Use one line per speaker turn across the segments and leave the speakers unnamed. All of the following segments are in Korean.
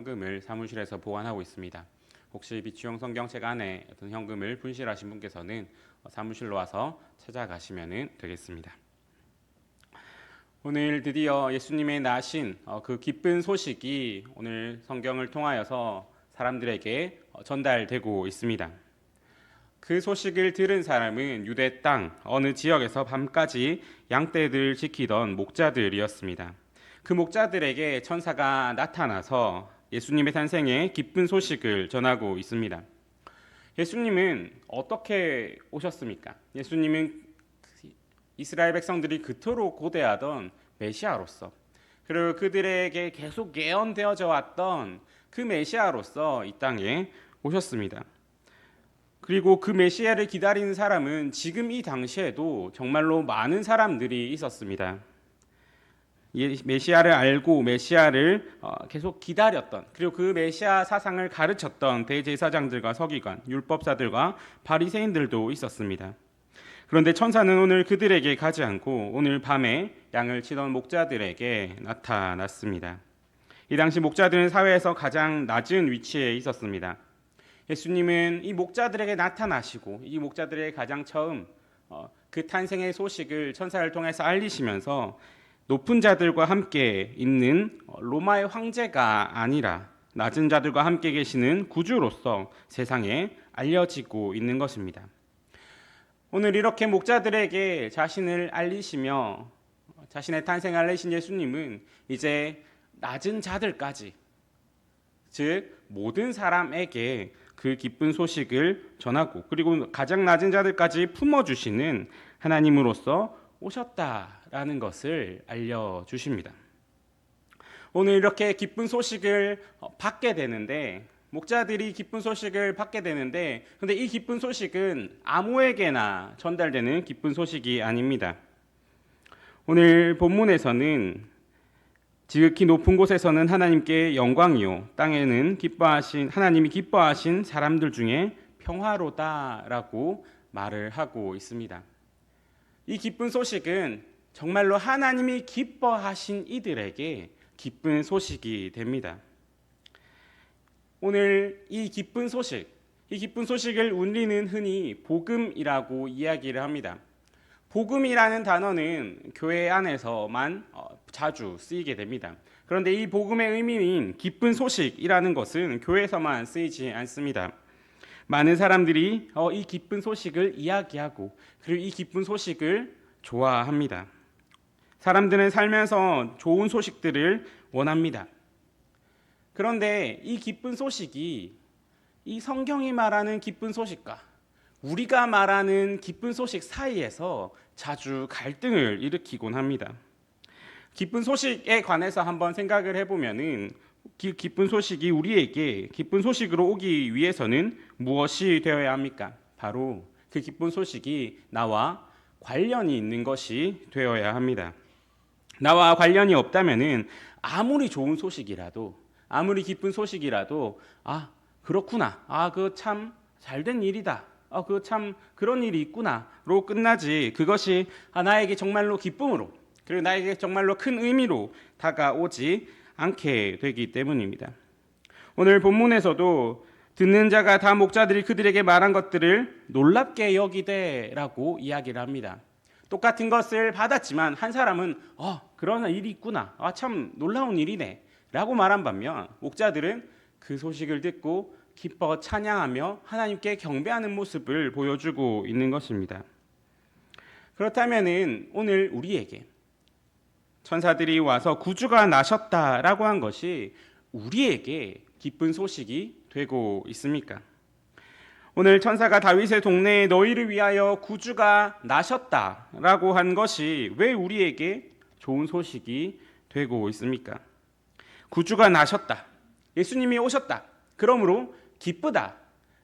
현금을 사무실에서 보관하고 있습니다. 혹시 비치용 성경책 안에 어떤 현금을 분실하신 분께서는 사무실로 와서 찾아가시면 되겠습니다. 오늘 드디어 예수님의 나신 그 기쁜 소식이 오늘 성경을 통하여서 사람들에게 전달되고 있습니다. 그 소식을 들은 사람은 유대 땅 어느 지역에서 밤까지 양떼들을 지키던 목자들이었습니다. 그 목자들에게 천사가 나타나서 예수님의 탄생의 기쁜 소식을 전하고 있습니다. 예수님은 어떻게 오셨습니까? 예수님은 이스라엘 백성들이 그토록 고대하던 메시아로서, 그리고 그들에게 계속 예언되어져 왔던 그 메시아로서 이 땅에 오셨습니다. 그리고 그 메시아를 기다리는 사람은 지금 이 당시에도 정말로 많은 사람들이 있었습니다. 메시아를 알고 메시아를 계속 기다렸던, 그리고 그 메시아 사상을 가르쳤던 대제사장들과 서기관, 율법사들과 바리새인들도 있었습니다. 그런데 천사는 오늘 그들에게 가지 않고 오늘 밤에 양을 치던 목자들에게 나타났습니다. 이 당시 목자들은 사회에서 가장 낮은 위치에 있었습니다. 예수님은 이 목자들에게 나타나시고 이 목자들에게 가장 처음 그 탄생의 소식을 천사를 통해서 알리시면서 높은 자들과 함께 있는 로마의 황제가 아니라 낮은 자들과 함께 계시는 구주로서 세상에 알려지고 있는 것입니다. 오늘 이렇게 목자들에게 자신을 알리시며 자신의 탄생을 알리신 예수님은 이제 낮은 자들까지, 즉 모든 사람에게 그 기쁜 소식을 전하고 그리고 가장 낮은 자들까지 품어주시는 하나님으로서 오셨다라는 것을 알려주십니다. 오늘 이렇게 기쁜 소식을 받게 되는데, 목자들이 기쁜 소식을 받게 되는데, 근데 이 기쁜 소식은 아무에게나 전달되는 기쁜 소식이 아닙니다. 오늘 본문에서는 지극히 높은 곳에서는 하나님께 영광이요, 땅에는 하나님이 기뻐하신 사람들 중에 평화로다라고 말을 하고 있습니다. 이 기쁜 소식은 정말로 하나님이 기뻐하신 이들에게 기쁜 소식이 됩니다. 오늘 이 기쁜 소식을 우리는 흔히 복음이라고 이야기를 합니다. 복음이라는 단어는 교회 안에서만 자주 쓰이게 됩니다. 그런데 이 복음의 의미인 기쁜 소식이라는 것은 교회에서만 쓰이지 않습니다. 많은 사람들이 이 기쁜 소식을 이야기하고 그리고 이 기쁜 소식을 좋아합니다. 사람들은 살면서 좋은 소식들을 원합니다. 그런데 이 기쁜 소식이 이 성경이 말하는 기쁜 소식과 우리가 말하는 기쁜 소식 사이에서 자주 갈등을 일으키곤 합니다. 기쁜 소식에 관해서 한번 생각을 해보면은 기쁜 소식이 우리에게 기쁜 소식으로 오기 위해서는 무엇이 되어야 합니까? 바로 그 기쁜 소식이 나와 관련이 있는 것이 되어야 합니다. 나와 관련이 없다면은 아무리 좋은 소식이라도, 아무리 기쁜 소식이라도 그렇구나, 그거 참 잘된 일이다, 그거 참 그런 일이 있구나로 끝나지, 그것이 나에게 정말로 기쁨으로 그리고 나에게 정말로 큰 의미로 다가오지 않게 되기 때문입니다. 오늘 본문에서도 듣는 자가 다 목자들이 그들에게 말한 것들을 놀랍게 여기되라고 이야기를 합니다. 똑같은 것을 받았지만 한 사람은 그런 일이 있구나, 참 놀라운 일이네 라고 말한 반면 목자들은 그 소식을 듣고 기뻐 찬양하며 하나님께 경배하는 모습을 보여주고 있는 것입니다. 그렇다면 오늘 우리에게 천사들이 와서 구주가 나셨다라고 한 것이 우리에게 기쁜 소식이 되고 있습니까? 오늘 천사가 다윗의 동네에 너희를 위하여 구주가 나셨다라고 한 것이 왜 우리에게 좋은 소식이 되고 있습니까? 구주가 나셨다, 예수님이 오셨다, 그러므로 기쁘다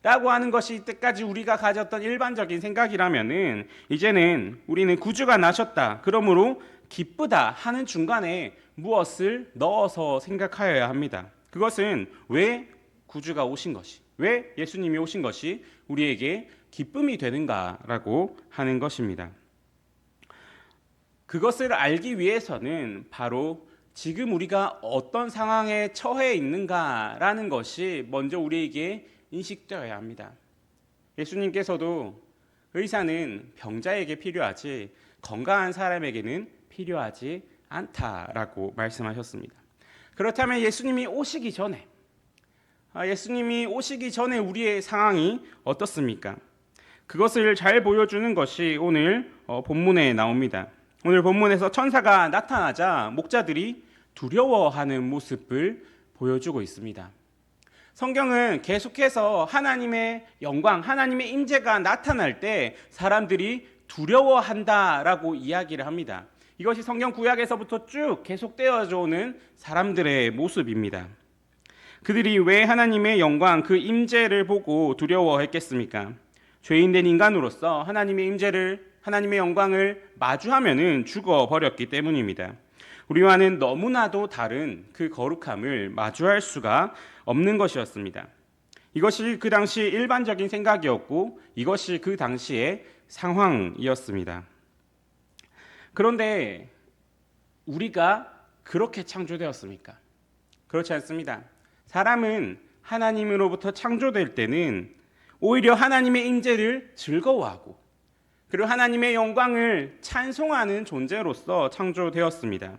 라고 하는 것이 이때까지 우리가 가졌던 일반적인 생각이라면은 이제는 우리는 구주가 나셨다, 그러므로 기쁘다 하는 중간에 무엇을 넣어서 생각하여야 합니다. 그것은 왜 구주가 오신 것이, 왜 예수님이 오신 것이 우리에게 기쁨이 되는가라고 하는 것입니다. 그것을 알기 위해서는 바로 지금 우리가 어떤 상황에 처해 있는가라는 것이 먼저 우리에게 인식되어야 합니다. 예수님께서도 의사는 병자에게 필요하지 건강한 사람에게는 필요하지 않다라고 말씀하셨습니다. 그렇다면 예수님이 오시기 전에 우리의 상황이 어떻습니까? 그것을 잘 보여주는 것이 오늘 본문에 나옵니다. 오늘 본문에서 천사가 나타나자 목자들이 두려워하는 모습을 보여주고 있습니다. 성경은 계속해서 하나님의 영광, 하나님의 임재가 나타날 때 사람들이 두려워한다라고 이야기를 합니다. 이것이 성경 구약에서부터 쭉 계속되어져 오는 사람들의 모습입니다. 그들이 왜 하나님의 영광, 그 임재를 보고 두려워했겠습니까? 죄인된 인간으로서 하나님의 임재를, 하나님의 영광을 마주하면은 죽어버렸기 때문입니다. 우리와는 너무나도 다른 그 거룩함을 마주할 수가 없는 것이었습니다. 이것이 그 당시 일반적인 생각이었고 이것이 그 당시의 상황이었습니다. 그런데 우리가 그렇게 창조되었습니까? 그렇지 않습니다. 사람은 하나님으로부터 창조될 때는 오히려 하나님의 임재를 즐거워하고 그리고 하나님의 영광을 찬송하는 존재로서 창조되었습니다.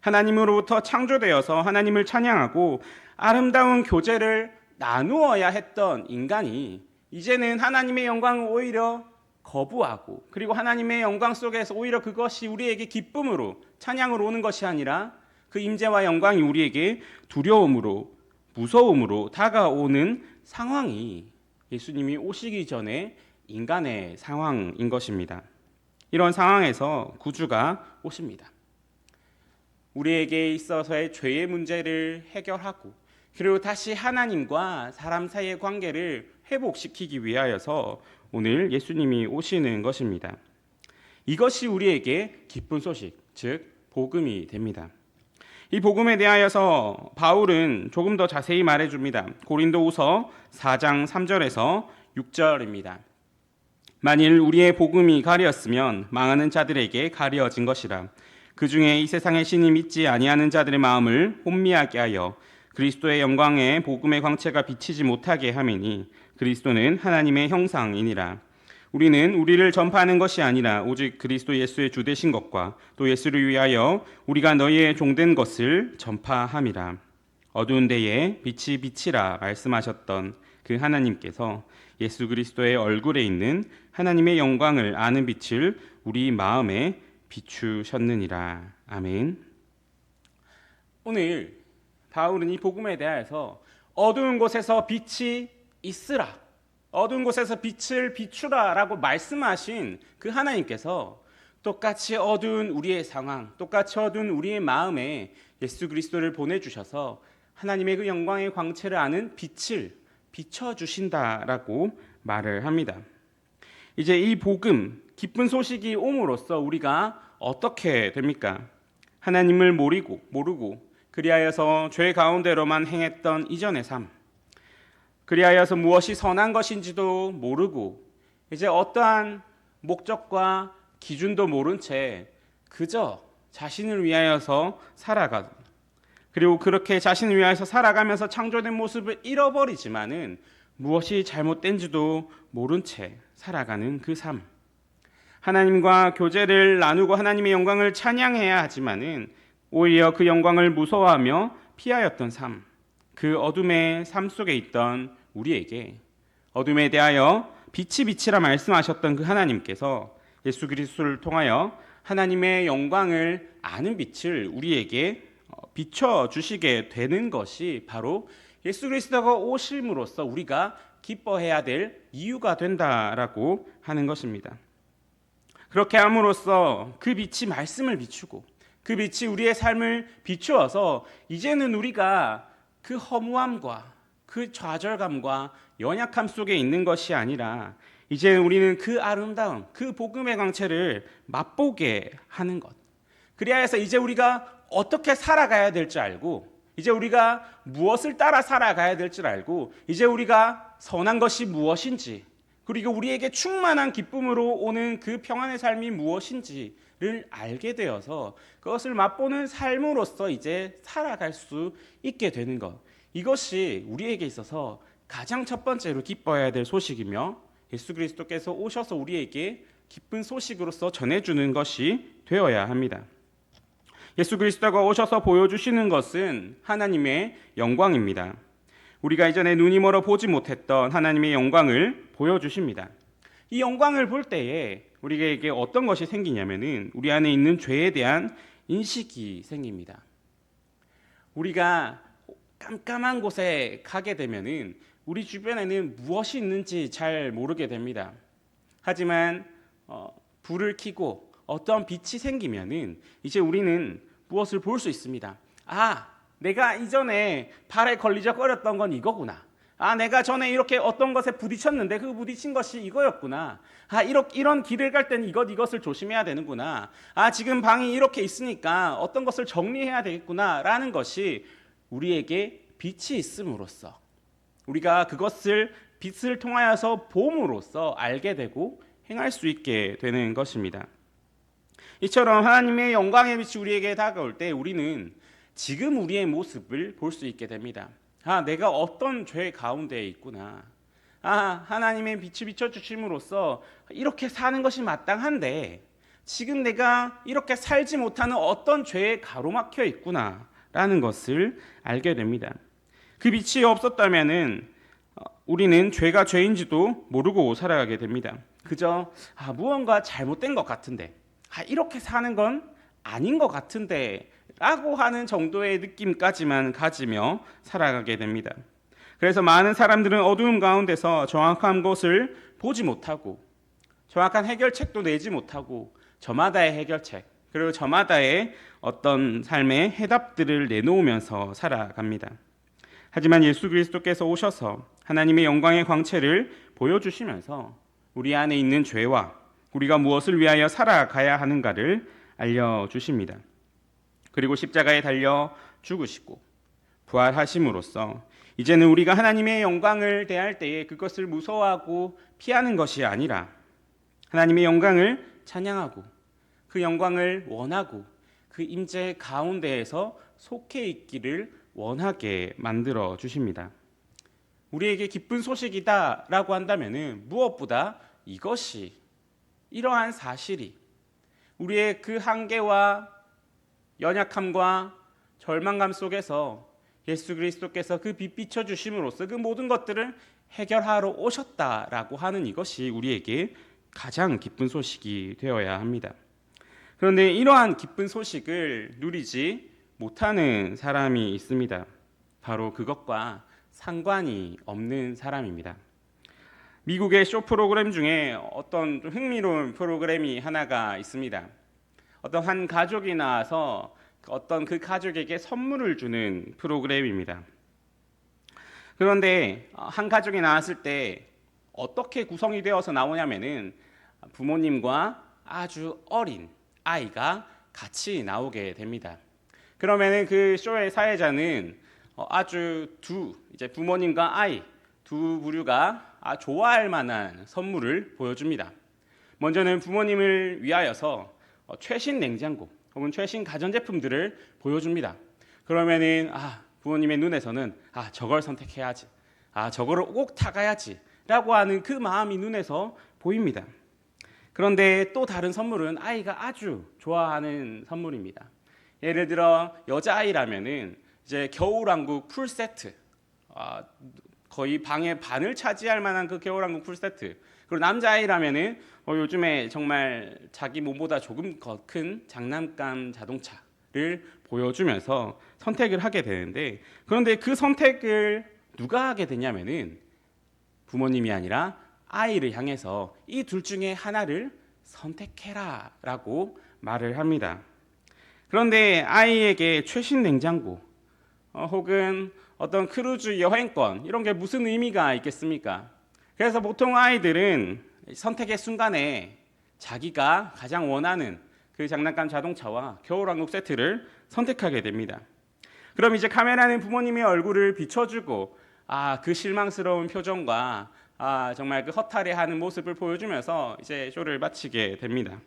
하나님으로부터 창조되어서 하나님을 찬양하고 아름다운 교제를 나누어야 했던 인간이 이제는 하나님의 영광을 오히려 거부하고 그리고 하나님의 영광 속에서 오히려 그것이 우리에게 기쁨으로 찬양으로 오는 것이 아니라 그 임재와 영광이 우리에게 두려움으로 무서움으로 다가오는 상황이 예수님이 오시기 전에 인간의 상황인 것입니다. 이런 상황에서 구주가 오십니다. 우리에게 있어서의 죄의 문제를 해결하고 그리고 다시 하나님과 사람 사이의 관계를 회복시키기 위하여서 오늘 예수님이 오시는 것입니다. 이것이 우리에게 기쁜 소식, 즉 복음이 됩니다. 이 복음에 대하여서 바울은 조금 더 자세히 말해줍니다. 고린도후서 4장 3절에서 6절입니다. 만일 우리의 복음이 가려졌으면 망하는 자들에게 가려진 것이라. 그 중에 이 세상의 신이 믿지 아니하는 자들의 마음을 혼미하게 하여 그리스도의 영광에 복음의 광채가 비치지 못하게 하매니 그리스도는 하나님의 형상이니라. 우리는 우리를 전파하는 것이 아니라 오직 그리스도 예수의 주 되신 것과 또 예수를 위하여 우리가 너희의 종된 것을 전파함이라. 어두운 데에 빛이 비치라 말씀하셨던 그 하나님께서 예수 그리스도의 얼굴에 있는 하나님의 영광을 아는 빛을 우리 마음에 비추셨느니라. 아멘. 오늘 바울은 이 복음에 대하여서 어두운 곳에서 빛이 있으라, 어두운 곳에서 빛을 비추라 라고 말씀하신 그 하나님께서 똑같이 어두운 우리의 상황, 똑같이 어두운 우리의 마음에 예수 그리스도를 보내주셔서 하나님의 그 영광의 광채를 아는 빛을 비춰주신다라고 말을 합니다. 이제 이 복음, 기쁜 소식이 옴으로써 우리가 어떻게 됩니까? 하나님을 모르고 그리하여서 죄 가운데로만 행했던 이전의 삶, 그리하여서 무엇이 선한 것인지도 모르고 이제 어떠한 목적과 기준도 모른 채 그저 자신을 위하여서 살아가고 그리고 그렇게 자신을 위하여서 살아가면서 창조된 모습을 잃어버리지만은 무엇이 잘못된지도 모른 채 살아가는 그 삶. 하나님과 교제를 나누고 하나님의 영광을 찬양해야 하지만은 오히려 그 영광을 무서워하며 피하였던 삶. 그 어둠의 삶 속에 있던 우리에게 어둠에 대하여 빛이라 말씀하셨던 그 하나님께서 예수 그리스도를 통하여 하나님의 영광을 아는 빛을 우리에게 비춰주시게 되는 것이 바로 예수 그리스도가 오심으로써 우리가 기뻐해야 될 이유가 된다라고 하는 것입니다. 그렇게 함으로써 그 빛이 말씀을 비추고 그 빛이 우리의 삶을 비추어서 이제는 우리가 그 허무함과 그 좌절감과 연약함 속에 있는 것이 아니라 이제 우리는 그 아름다움, 그 복음의 광채를 맛보게 하는 것. 그리하여서 이제 우리가 어떻게 살아가야 될지 알고 이제 우리가 무엇을 따라 살아가야 될지 알고 이제 우리가 선한 것이 무엇인지 그리고 우리에게 충만한 기쁨으로 오는 그 평안의 삶이 무엇인지를 알게 되어서 그것을 맛보는 삶으로서 이제 살아갈 수 있게 되는 것. 이것이 우리에게 있어서 가장 첫 번째로 기뻐해야 될 소식이며 예수 그리스도께서 오셔서 우리에게 기쁜 소식으로서 전해주는 것이 되어야 합니다. 예수 그리스도가 오셔서 보여주시는 것은 하나님의 영광입니다. 우리가 이전에 눈이 멀어 보지 못했던 하나님의 영광을 보여주십니다. 이 영광을 볼 때에 우리에게 어떤 것이 생기냐면은 우리 안에 있는 죄에 대한 인식이 생깁니다. 우리가 깜깜한 곳에 가게 되면은 우리 주변에는 무엇이 있는지 잘 모르게 됩니다. 하지만 불을 켜고 어떤 빛이 생기면은 이제 우리는 무엇을 볼 수 있습니다. 내가 이전에 발에 걸리적거렸던 건 이거구나. 내가 전에 이렇게 어떤 것에 부딪혔는데 그 부딪힌 것이 이거였구나. 이런 길을 갈 때는 이것을 조심해야 되는구나. 지금 방이 이렇게 있으니까 어떤 것을 정리해야 되겠구나라는 것이 우리에게 빛이 있음으로써 우리가 그것을 빛을 통하여서 봄으로써 알게 되고 행할 수 있게 되는 것입니다. 이처럼 하나님의 영광의 빛이 우리에게 다가올 때 우리는 지금 우리의 모습을 볼 수 있게 됩니다. 내가 어떤 죄 가운데에 있구나. 하나님의 빛이 비춰주심으로써 이렇게 사는 것이 마땅한데 지금 내가 이렇게 살지 못하는 어떤 죄에 가로막혀 있구나 라는 것을 알게 됩니다. 그 빛이 없었다면은 우리는 죄가 죄인지도 모르고 살아가게 됩니다. 그저 무언가 잘못된 것 같은데 이렇게 사는 건 아닌 것 같은데 라고 하는 정도의 느낌까지만 가지며 살아가게 됩니다. 그래서 많은 사람들은 어두움 가운데서 정확한 것을 보지 못하고 정확한 해결책도 내지 못하고 저마다의 해결책 그리고 저마다의 어떤 삶의 해답들을 내놓으면서 살아갑니다. 하지만 예수 그리스도께서 오셔서 하나님의 영광의 광채를 보여주시면서 우리 안에 있는 죄와 우리가 무엇을 위하여 살아가야 하는가를 알려주십니다. 그리고 십자가에 달려 죽으시고 부활하심으로써 이제는 우리가 하나님의 영광을 대할 때에 그것을 무서워하고 피하는 것이 아니라 하나님의 영광을 찬양하고 그 영광을 원하고 그 임재 가운데에서 속해 있기를 원하게 만들어 주십니다. 우리에게 기쁜 소식이다라고 한다면은 무엇보다 이러한 사실이 우리의 그 한계와 연약함과 절망감 속에서 예수 그리스도께서 그 빛 비춰 주심으로써 그 모든 것들을 해결하러 오셨다라고 하는 이것이 우리에게 가장 기쁜 소식이 되어야 합니다. 그런데 이러한 기쁜 소식을 누리지 못하는 사람이 있습니다. 바로 그것과 상관이 없는 사람입니다. 미국의 쇼 프로그램 중에 어떤 흥미로운 프로그램이 하나가 있습니다. 어떤 한 가족이 나와서 어떤 그 가족에게 선물을 주는 프로그램입니다. 그런데 한 가족이 나왔을 때 어떻게 구성이 되어서 나오냐면은 부모님과 아주 어린 아이가 같이 나오게 됩니다. 그러면은 그 쇼의 사회자는 아주 이제 부모님과 아이 두 부류가 좋아할 만한 선물을 보여줍니다. 먼저는 부모님을 위하여서 최신 냉장고 혹은 최신 가전제품들을 보여줍니다. 그러면은 부모님의 눈에서는 저걸 선택해야지, 저거를 꼭 타가야지 라고 하는 그 마음이 눈에서 보입니다. 그런데 또 다른 선물은 아이가 아주 좋아하는 선물입니다. 예를 들어 여자아이라면은 이제 겨울왕국 풀세트, 거의 방의 반을 차지할 만한 그 겨울왕국 풀세트. 그리고 남자아이라면은 요즘에 정말 자기 몸보다 조금 더 큰 장난감 자동차를 보여주면서 선택을 하게 되는데, 그런데 그 선택을 누가 하게 되냐면은 부모님이 아니라 아이를 향해서 이 둘 중에 하나를 선택해라 라고 말을 합니다. 그런데 아이에게 최신 냉장고 혹은 어떤 크루즈 여행권 이런 게 무슨 의미가 있겠습니까? 그래서 보통 아이들은 선택의 순간에 자기가 가장 원하는 그 장난감 자동차와 겨울왕국 세트를 선택하게 됩니다. 그럼 이제 카메라는 부모님의 얼굴을 비춰주고 그 실망스러운 표정과 정말 그 허탈해하는 모습을 보여주면서 이제 쇼를 마치게 됩니다.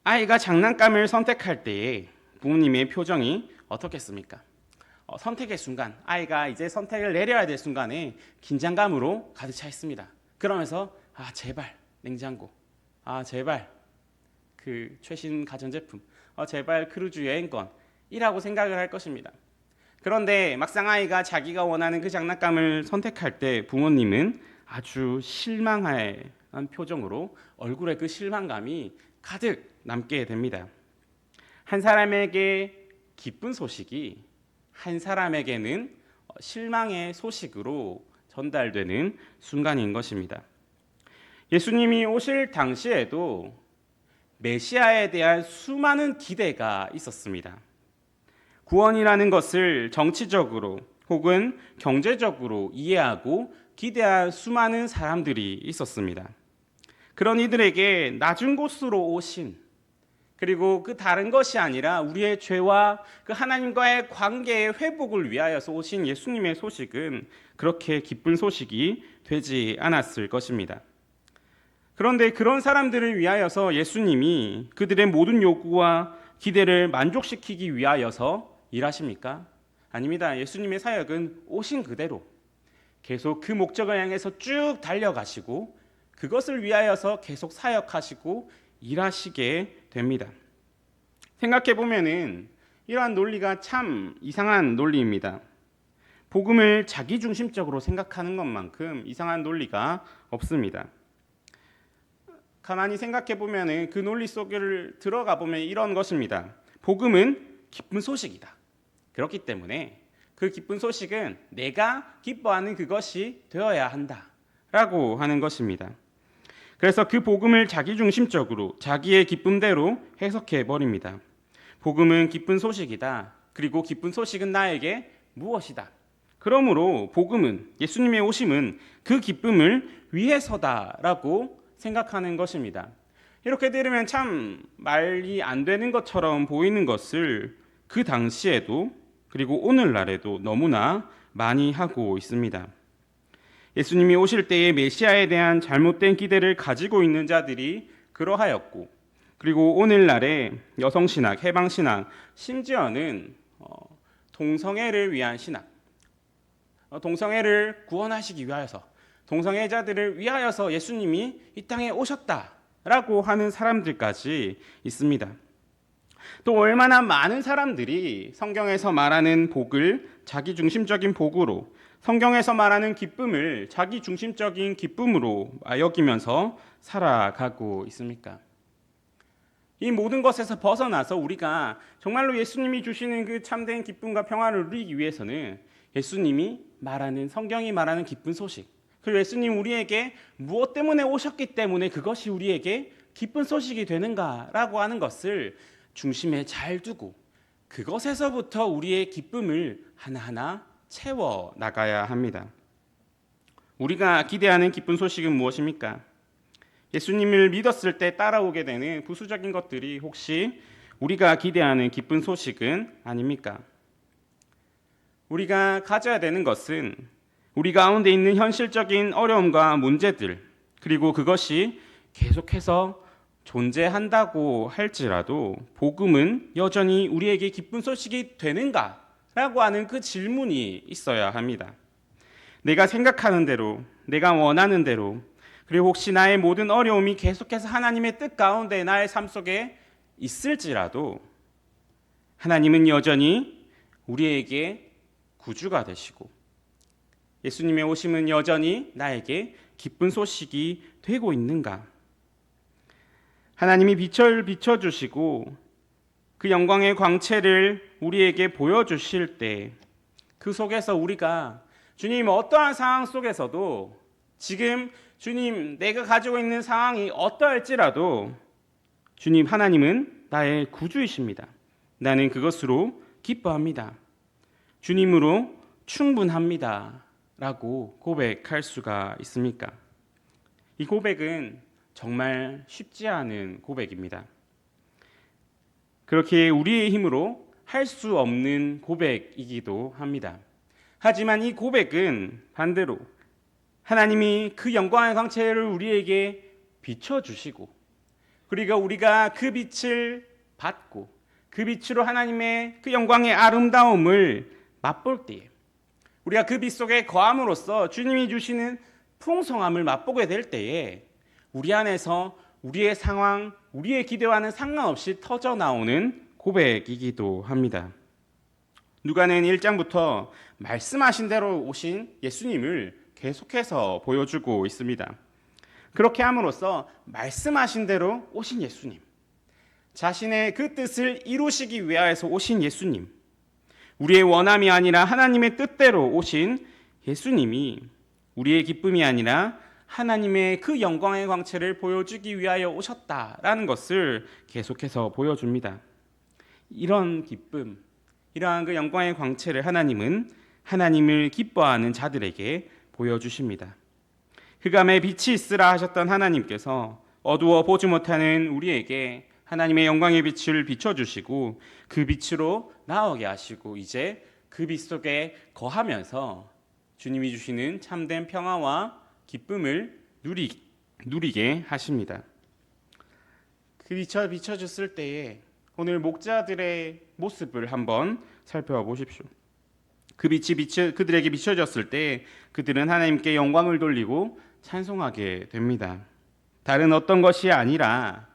아이가 장난감을 선택할 때에 부모님의 표정이 어떻겠습니까? 선택의 순간, 아이가 이제 선택을 내려야 될 순간에 긴장감으로 가득 차 있습니다. 그러면서 제발 냉장고, 제발 그 최신 가전제품, 제발 크루즈 여행권이라고 생각을 할 것입니다. 그런데 막상 아이가 자기가 원하는 그 장난감을 선택할 때 부모님은 아주 실망한 표정으로 얼굴에 그 실망감이 가득 남게 됩니다. 한 사람에게 기쁜 소식이 한 사람에게는 실망의 소식으로 전달되는 순간인 것입니다. 예수님이 오실 당시에도 메시아에 대한 수많은 기대가 있었습니다. 구원이라는 것을 정치적으로 혹은 경제적으로 이해하고 기대한 수많은 사람들이 있었습니다. 그런 이들에게 낮은 곳으로 오신, 그리고 그 다른 것이 아니라 우리의 죄와 그 하나님과의 관계의 회복을 위하여서 오신 예수님의 소식은 그렇게 기쁜 소식이 되지 않았을 것입니다. 그런데 그런 사람들을 위하여서 예수님이 그들의 모든 요구와 기대를 만족시키기 위하여서 일하십니까? 아닙니다. 예수님의 사역은 오신 그대로 계속 그 목적을 향해서 쭉 달려가시고 그것을 위하여서 계속 사역하시고 일하시게 됩니다. 생각해 보면은 이러한 논리가 참 이상한 논리입니다. 복음을 자기중심적으로 생각하는 것만큼 이상한 논리가 없습니다. 가만히 생각해 보면은 그 논리 속을 들어가 보면 이런 것입니다. 복음은 기쁜 소식이다. 그렇기 때문에 그 기쁜 소식은 내가 기뻐하는 그것이 되어야 한다라고 하는 것입니다. 그래서 그 복음을 자기중심적으로 자기의 기쁨대로 해석해 버립니다. 복음은 기쁜 소식이다. 그리고 기쁜 소식은 나에게 무엇이다. 그러므로 복음은, 예수님의 오심은 그 기쁨을 위해서다라고 생각하는 것입니다. 이렇게 들으면 참 말이 안 되는 것처럼 보이는 것을 그 당시에도 그리고 오늘날에도 너무나 많이 하고 있습니다. 예수님이 오실 때의 메시아에 대한 잘못된 기대를 가지고 있는 자들이 그러하였고, 그리고 오늘날의 여성신학, 해방신학, 심지어는 동성애를 위한 신학, 동성애를 구원하시기 위하여서, 동성애자들을 위하여서 예수님이 이 땅에 오셨다라고 하는 사람들까지 있습니다. 또 얼마나 많은 사람들이 성경에서 말하는 복을 자기중심적인 복으로, 성경에서 말하는 기쁨을 자기중심적인 기쁨으로 여기면서 살아가고 있습니까? 이 모든 것에서 벗어나서 우리가 정말로 예수님이 주시는 그 참된 기쁨과 평화를 누리기 위해서는 예수님이 말하는, 성경이 말하는 기쁜 소식, 그리고 예수님 우리에게 무엇 때문에 오셨기 때문에 그것이 우리에게 기쁜 소식이 되는가라고 하는 것을 중심에 잘 두고 그것에서부터 우리의 기쁨을 하나하나 채워 나가야 합니다. 우리가 기대하는 기쁜 소식은 무엇입니까? 예수님을 믿었을 때 따라오게 되는 부수적인 것들이 혹시 우리가 기대하는 기쁜 소식은 아닙니까? 우리가 가져야 되는 것은 우리 가운데 있는 현실적인 어려움과 문제들, 그리고 그것이 계속해서 존재한다고 할지라도 복음은 여전히 우리에게 기쁜 소식이 되는가라고 하는 그 질문이 있어야 합니다. 내가 생각하는 대로, 내가 원하는 대로, 그리고 혹시 나의 모든 어려움이 계속해서 하나님의 뜻 가운데 나의 삶 속에 있을지라도 하나님은 여전히 우리에게 구주가 되시고 예수님의 오심은 여전히 나에게 기쁜 소식이 되고 있는가? 하나님이 빛을 비춰주시고 그 영광의 광채를 우리에게 보여주실 때 그 속에서 우리가 주님 어떠한 상황 속에서도 지금 주님 내가 가지고 있는 상황이 어떠할지라도 주님 하나님은 나의 구주이십니다. 나는 그것으로 기뻐합니다. 주님으로 충분합니다. 라고 고백할 수가 있습니까? 이 고백은 정말 쉽지 않은 고백입니다. 그렇게 우리의 힘으로 할 수 없는 고백이기도 합니다. 하지만 이 고백은 반대로 하나님이 그 영광의 광채를 우리에게 비춰주시고, 그리고 우리가 그 빛을 받고 그 빛으로 하나님의 그 영광의 아름다움을 맛볼 때에, 우리가 그 빛 속에 거함으로써 주님이 주시는 풍성함을 맛보게 될 때에 우리 안에서 우리의 상황, 우리의 기대와는 상관없이 터져 나오는 고백이기도 합니다. 누가는 1장부터 말씀하신 대로 오신 예수님을 계속해서 보여주고 있습니다. 그렇게 함으로써 말씀하신 대로 오신 예수님, 자신의 그 뜻을 이루시기 위하여서 오신 예수님, 우리의 원함이 아니라 하나님의 뜻대로 오신 예수님이 우리의 기쁨이 아니라 하나님의 그 영광의 광채를 보여주기 위하여 오셨다라는 것을 계속해서 보여줍니다. 이런 기쁨, 이러한 그 영광의 광채를 하나님은 하나님을 기뻐하는 자들에게 보여주십니다. 흑암에 빛이 있으라 하셨던 하나님께서 어두워 보지 못하는 우리에게 하나님의 영광의 빛을 비춰주시고 그 빛으로 나오게 하시고 이제 그 빛 속에 거하면서 주님이 주시는 참된 평화와 기쁨을 누리게 하십니다. 그 비춰줬을 때에 오늘 목자들의 모습을 한번 살펴보십시오. 그 빛이 그들에게 비춰졌을 때 그들은 하나님께 영광을 돌리고 찬송하게 됩니다. 다른 어떤 것이 아니라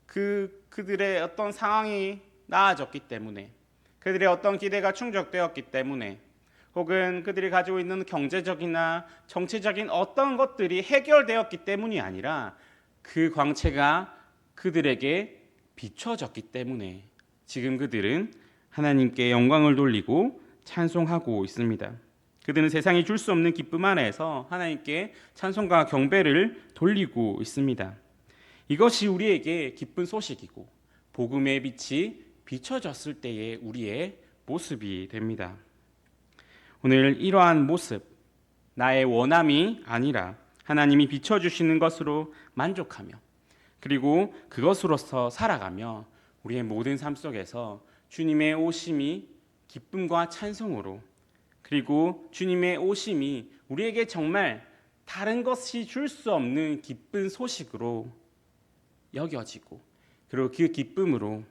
그들의 어떤 상황이 나아졌기 때문에, 그들의 어떤 기대가 충족되었기 때문에, 혹은 그들이 가지고 있는 경제적이나 정치적인 어떤 것들이 해결되었기 때문이 아니라 그 광채가 그들에게 비춰졌기 때문에 지금 그들은 하나님께 영광을 돌리고 찬송하고 있습니다. 그들은 세상이 줄 수 없는 기쁨 안에서 하나님께 찬송과 경배를 돌리고 있습니다. 이것이 우리에게 기쁜 소식이고 복음의 빛이 비춰졌을 때의 우리의 모습이 됩니다. 오늘 이러한 모습, 나의 원함이 아니라 하나님이 비춰주시는 것으로 만족하며 그리고 그것으로서 살아가며 우리의 모든 삶 속에서 주님의 오심이 기쁨과 찬송으로, 그리고 주님의 오심이 우리에게 정말 다른 것이 줄 수 없는 기쁜 소식으로 여겨지고, 그리고 그 기쁨으로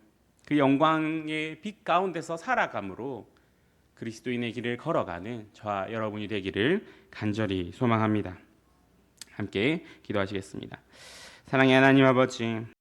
그 영광의 빛 가운데서 살아감으로 그리스도인의 길을 걸어가는 저와 여러분이 되기를 간절히 소망합니다. 함께 기도하시겠습니다. 사랑의 하나님 아버지,